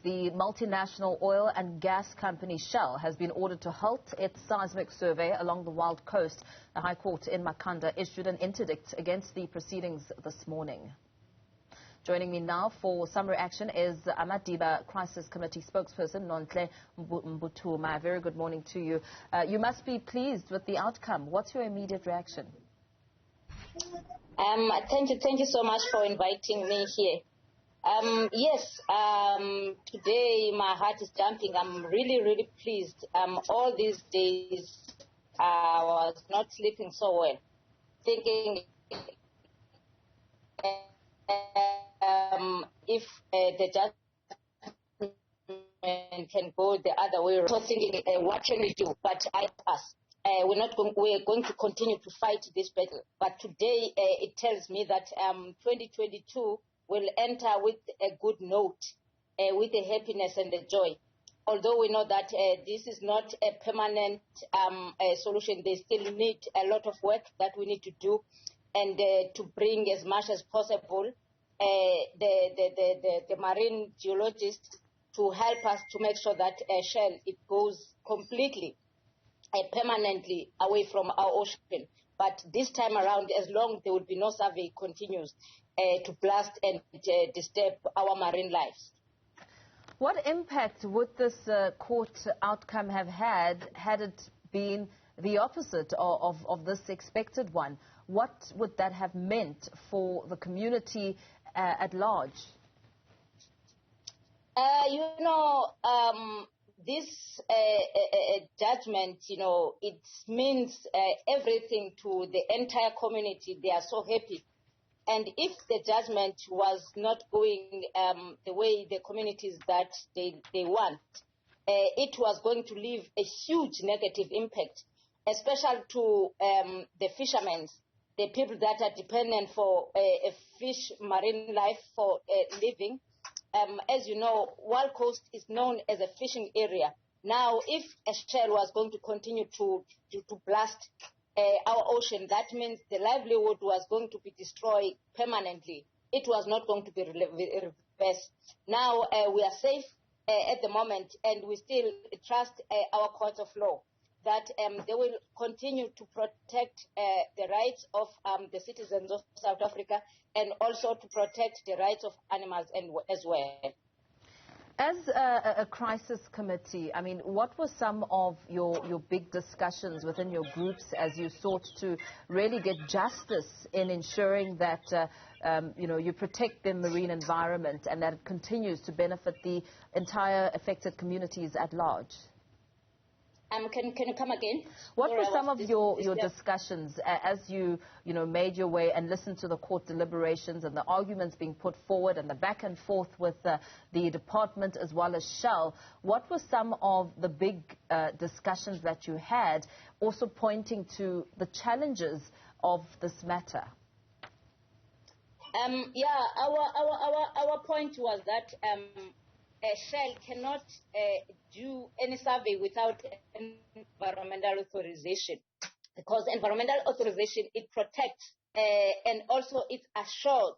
The multinational oil and gas company Shell has been ordered to halt its seismic survey along the Wild Coast. The High Court in Makhanda issued an interdict against the proceedings this morning. Joining me now for some reaction is Amadiba Crisis Committee Spokesperson Nonhle Mbuthuma. Very good morning to you. You must be pleased with the outcome. What's your immediate reaction? Thank you so much for inviting me here. Yes, today my heart is jumping. I'm really pleased. All these days I was not sleeping so well, thinking if the judgment can go the other way. So thinking, what can we do? But I pass. We're going to continue to fight this battle. But today it tells me that 2022 will enter with a good note, with the happiness and the joy. Although we know that this is not a permanent solution, they still need a lot of work that we need to do, and to bring as much as possible the marine geologists to help us to make sure that Shell it goes completely, permanently away from our ocean. But this time around, as long there will be no survey, continues to blast and disturb our marine lives. What impact would this court outcome have had it been the opposite of this expected one? What would that have meant for the community at large? This judgment, it means everything to the entire community. They are so happy. And if the judgment was not going the way the communities that they want, it was going to leave a huge negative impact, especially to the fishermen, the people that are dependent for a fish marine life for living. As you know, Wild Coast is known as a fishing area. Now, if a Shell was going to continue to blast our ocean, that means the livelihood was going to be destroyed permanently. It was not going to be reversed. Now, we are safe at the moment, and we still trust our court of law that they will continue to protect the rights of the citizens of South Africa, and also to protect the rights of animals as well. As a crisis committee, I mean, what were some of your big discussions within your groups as you sought to really get justice in ensuring that, you protect the marine environment and that it continues to benefit the entire affected communities at large? Can you come again? What were some of your discussions as you made your way and listened to the court deliberations and the arguments being put forward and the back and forth with the department as well as Shell? What were some of the big discussions that you had, also pointing to the challenges of this matter? Our point was that Shell cannot do any survey without environmental authorization, because environmental authorization, it protects and also it assures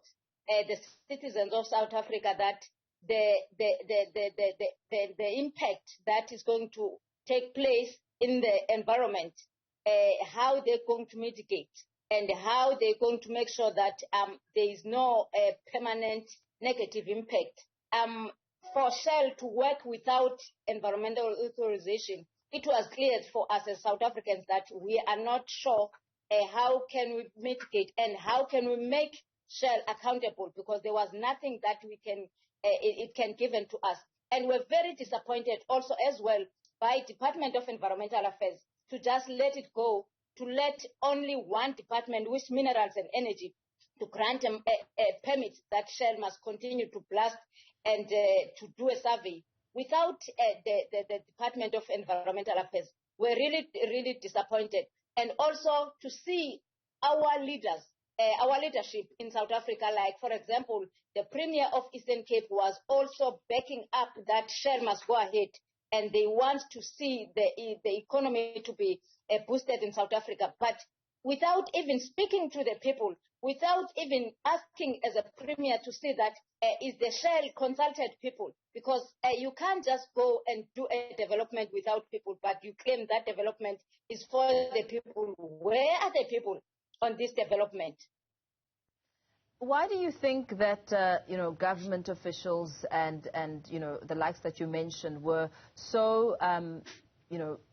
the citizens of South Africa that the impact that is going to take place in the environment, how they're going to mitigate and how they're going to make sure that there is no permanent negative impact. For Shell to work without environmental authorization, it was clear for us as South Africans that we are not sure how can we mitigate and how can we make Shell accountable, because there was nothing that it can given to us. And we're very disappointed also as well by Department of Environmental Affairs to just let it go, to let only one department, which Minerals and Energy, to grant a permit that Shell must continue to blast and to do a survey without the Department of Environmental Affairs. We're really disappointed. And also to see our leaders, our leadership in South Africa, like, for example, the Premier of Eastern Cape was also backing up that Shell must go ahead, and they want to see the economy to be boosted in South Africa. But without even speaking to the people, without even asking as a premier to see that is the Shell consulted people, because you can't just go and do a development without people, but you claim that development is for the people. Where are the people on this development? Why do you think that government officials and the likes that you mentioned were so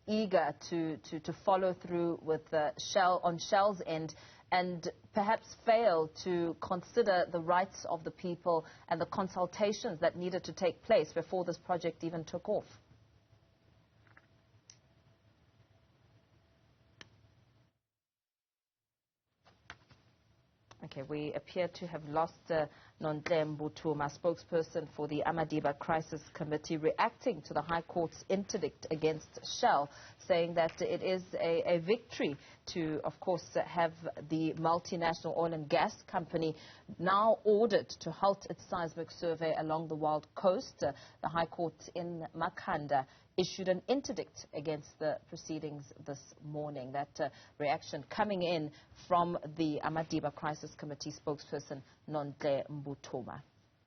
eager to follow through with Shell's end, and perhaps fail to consider the rights of the people and the consultations that needed to take place before this project even took off? Okay, we appear to have lost Nonhle Mbuthuma, spokesperson for the Amadiba Crisis Committee, reacting to the High Court's interdict against Shell, saying that it is a victory to, of course, have the multinational oil and gas company now ordered to halt its seismic survey along the Wild Coast. The High Court in Makhanda issued an interdict against the proceedings this morning. That reaction coming in from the Amadiba Crisis Committee spokesperson, Nonhle Mbuthuma.